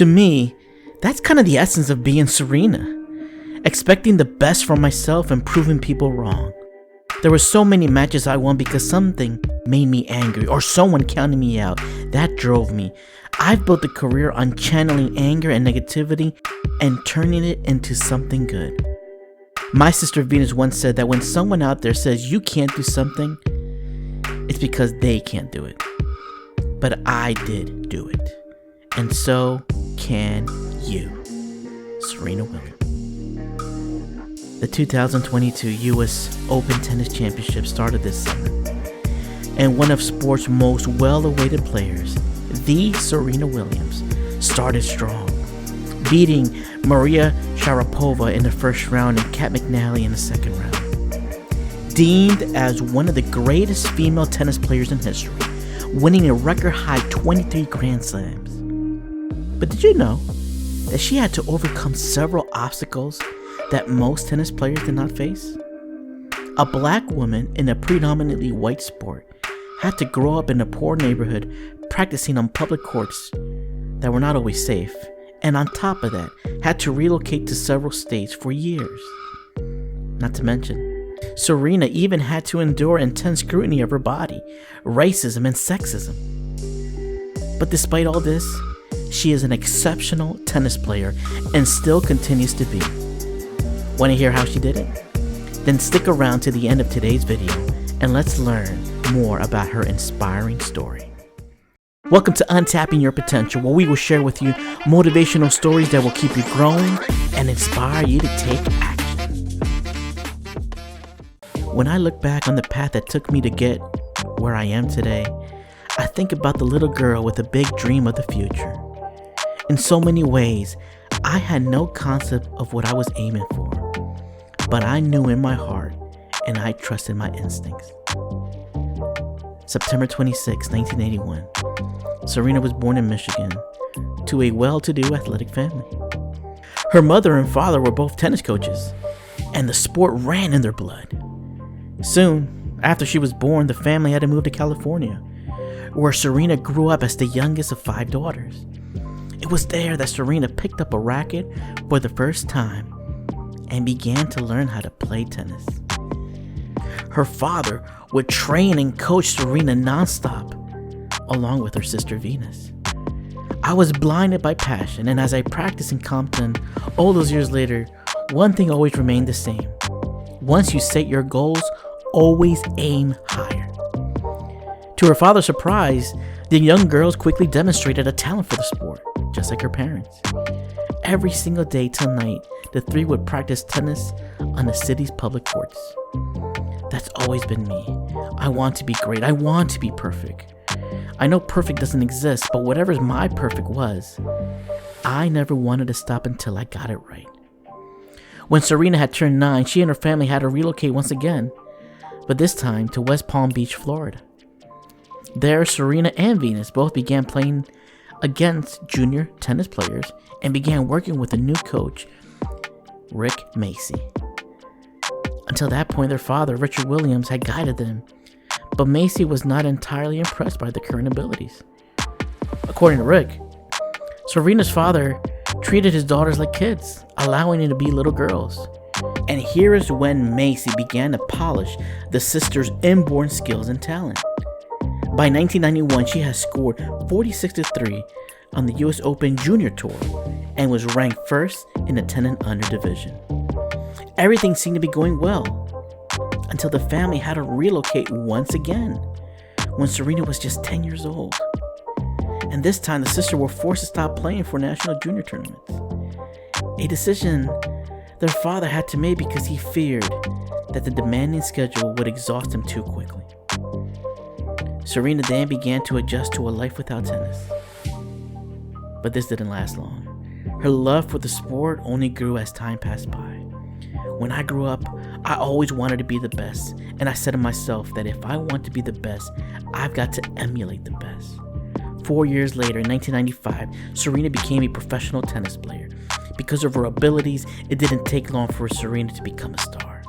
To me, that's kind of the essence of being Serena. Expecting the best from myself and proving people wrong. There were so many matches I won because something made me angry or someone counted me out. That drove me. I've built a career on channeling anger and negativity and turning it into something good. My sister Venus once said that when someone out there says you can't do something, it's because they can't do it. But I did do it. And so can you. Serena Williams. The 2022 U.S. Open Tennis Championship started this summer, and one of sport's most well-awaited players, the Serena Williams, started strong, beating Maria Sharapova in the first round and Kat McNally in the second round. Deemed as one of the greatest female tennis players in history, winning a record-high 23 Grand Slams. But did you know that she had to overcome several obstacles that most tennis players did not face? A black woman in a predominantly white sport had to grow up in a poor neighborhood practicing on public courts that were not always safe, and on top of that, had to relocate to several states for years. Not to mention, Serena even had to endure intense scrutiny of her body, racism, and sexism. But despite all this, she is an exceptional tennis player and still continues to be. Want to hear how she did it? Then stick around to the end of today's video and let's learn more about her inspiring story. Welcome to Untapping Your Potential, where we will share with you motivational stories that will keep you growing and inspire you to take action. When I look back on the path that took me to get where I am today, I think about the little girl with a big dream of the future. In so many ways, I had no concept of what I was aiming for, but I knew in my heart and I trusted my instincts. September 26, 1981, Serena was born in Michigan to a well-to-do athletic family. Her mother and father were both tennis coaches, and the sport ran in their blood. Soon after she was born, the family had to move to California, where Serena grew up as the youngest of 5 daughters. It was there that Serena picked up a racket for the first time and began to learn how to play tennis. Her father would train and coach Serena nonstop, along with her sister Venus. I was blinded by passion, and as I practiced in Compton all those years later, one thing always remained the same. Once you set your goals, always aim higher. To her father's surprise, the young girls quickly demonstrated a talent for the sport, just like her parents. Every single day till night, the 3 would practice tennis on the city's public courts. That's always been me. I want to be great. I want to be perfect. I know perfect doesn't exist, but whatever my perfect was, I never wanted to stop until I got it right. When Serena had turned 9, she and her family had to relocate once again, but this time to West Palm Beach, Florida. There, Serena and Venus both began playing against junior tennis players and began working with a new coach, Rick Macy. Until that point, their father, Richard Williams, had guided them, but Macy was not entirely impressed by the current abilities. According to Rick, Serena's father treated his daughters like kids, allowing them to be little girls. And here is when Macy began to polish the sisters' inborn skills and talent. By 1991, she has scored 46-3 on the U.S. Open Junior Tour and was ranked first in the 10 and under division. Everything seemed to be going well until the family had to relocate once again when Serena was just 10 years old. And this time the sisters were forced to stop playing for national junior tournaments. A decision their father had to make because he feared that the demanding schedule would exhaust him too quickly. Serena then began to adjust to a life without tennis. But this didn't last long. Her love for the sport only grew as time passed by. When I grew up, I always wanted to be the best, and I said to myself that if I want to be the best, I've got to emulate the best. 4 years later, in 1995, Serena became a professional tennis player. Because of her abilities, it didn't take long for Serena to become a star.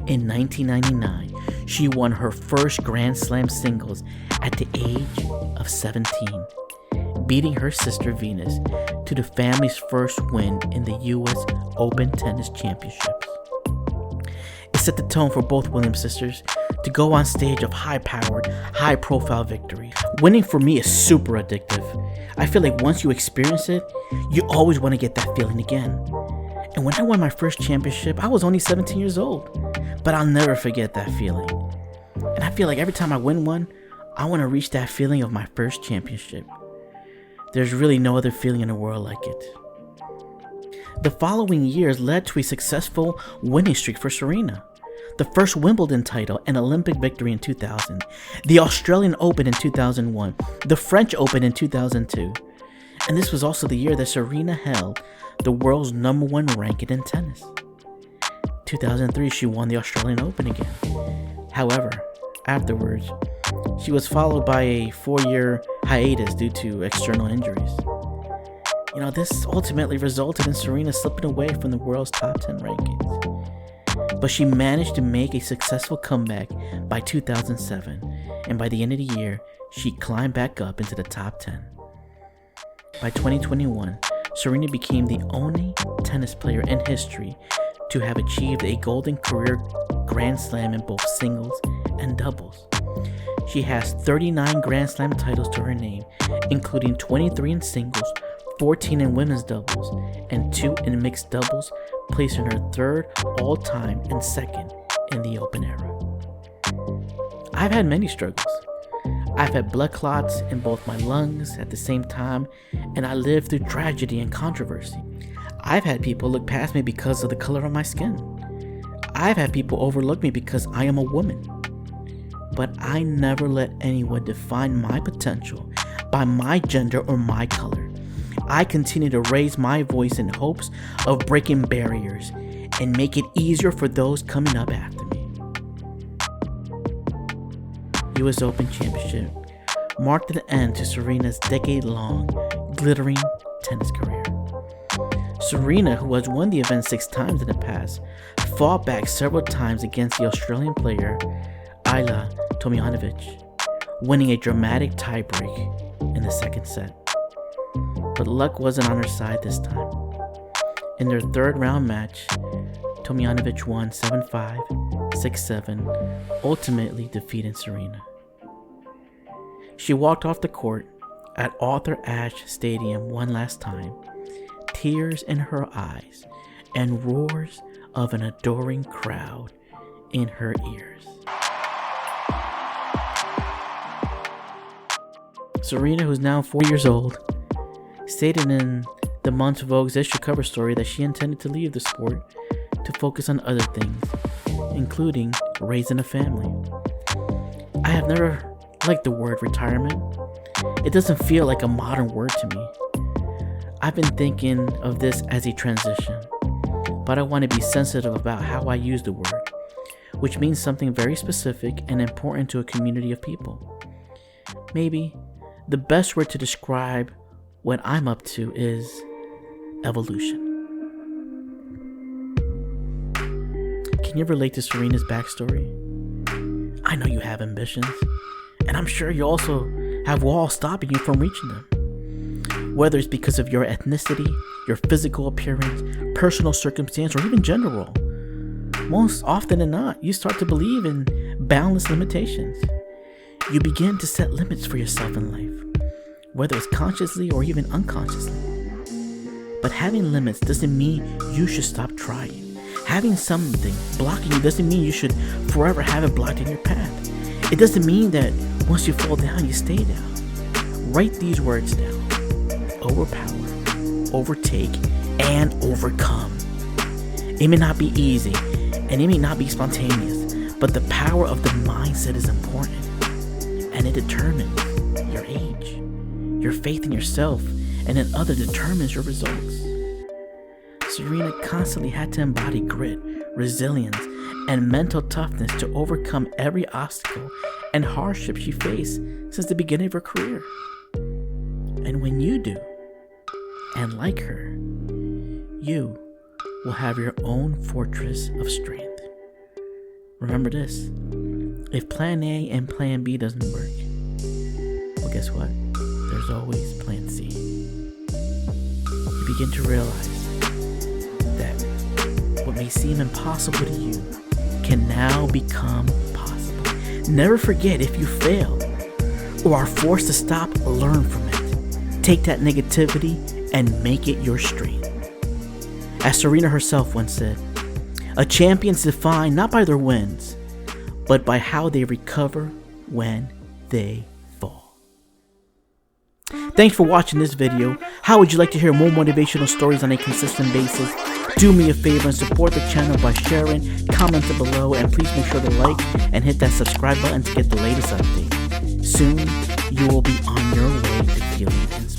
In 1999, she won her first Grand Slam singles at the age of 17, beating her sister Venus to the family's first win in the U.S. Open Tennis Championships. It set the tone for both Williams sisters to go on stage of high-powered, high-profile victories. Winning for me is super addictive. I feel like once you experience it, you always want to get that feeling again. And when I won my first championship, I was only 17 years old. But I'll never forget that feeling. And I feel like every time I win one, I want to reach that feeling of my first championship. There's really no other feeling in the world like it. The following years led to a successful winning streak for Serena. The first Wimbledon title and Olympic victory in 2000, the Australian Open in 2001, the French Open in 2002. And this was also the year that Serena held the world's number one ranking in tennis. 2003, she won the Australian Open again. However, afterwards, she was followed by a 4-year hiatus due to external injuries. This ultimately resulted in Serena slipping away from the world's top 10 rankings. But she managed to make a successful comeback by 2007, and by the end of the year, she climbed back up into the top 10. By 2021, Serena became the only tennis player in history to have achieved a golden career Grand Slam in both singles and doubles. She has 39 Grand Slam titles to her name, including 23 in singles, 14 in women's doubles, and 2 in mixed doubles, placing her third all-time and second in the Open era. I've had many struggles. I've had blood clots in both my lungs at the same time, and I lived through tragedy and controversy. I've had people look past me because of the color of my skin. I've had people overlook me because I am a woman. But I never let anyone define my potential by my gender or my color. I continue to raise my voice in hopes of breaking barriers and make it easier for those coming up after me. US Open Championship marked an end to Serena's decade-long, glittering tennis career. Serena, who has won the event 6 times in the past, fought back several times against the Australian player Ajla Tomljanovic, winning a dramatic tiebreak in the second set. But luck wasn't on her side this time. In their third round match, Tomljanovic won 7-5, 6-7, ultimately defeating Serena. She walked off the court at Arthur Ashe Stadium one last time, tears in her eyes and roars of an adoring crowd in her ears. Serena, who's now 4 years old, stated in the month's Vogue's issue cover story that she intended to leave the sport to focus on other things, including raising a family. I have never liked the word retirement. It doesn't feel like a modern word to me. I've been thinking of this as a transition, but I want to be sensitive about how I use the word, which means something very specific and important to a community of people. Maybe the best word to describe what I'm up to is evolution. Can you relate to Serena's backstory? I know you have ambitions, and I'm sure you also have walls stopping you from reaching them. Whether it's because of your ethnicity, your physical appearance, personal circumstance, or even gender role. Most often than not, you start to believe in boundless limitations. You begin to set limits for yourself in life, whether it's consciously or even unconsciously. But having limits doesn't mean you should stop trying. Having something blocking you doesn't mean you should forever have it blocked in your path. It doesn't mean that once you fall down, you stay down. Write these words down: overpower, overtake, and overcome. It may not be easy, and it may not be spontaneous, but the power of the mindset is important, and it determines your age. Your faith in yourself and in others determines your results. Serena constantly had to embody grit, resilience, and mental toughness to overcome every obstacle and hardship she faced since the beginning of her career. And when you do, and like her, you will have your own fortress of strength. Remember this: if plan A and plan B doesn't work, well, guess what? There's always plan C. begin to realize that what may seem impossible to you can now become possible. Never forget, if you fail or are forced to stop, learn from it. Take that negativity and make it your strength. As Serena herself once said, a champion's defined not by their wins, but by how they recover when they fall. Thanks for watching this video. How would you like to hear more motivational stories on a consistent basis? Do me a favor and support the channel by sharing, commenting below, and please make sure to like and hit that subscribe button to get the latest update. Soon, you will be on your way to feeling inspired.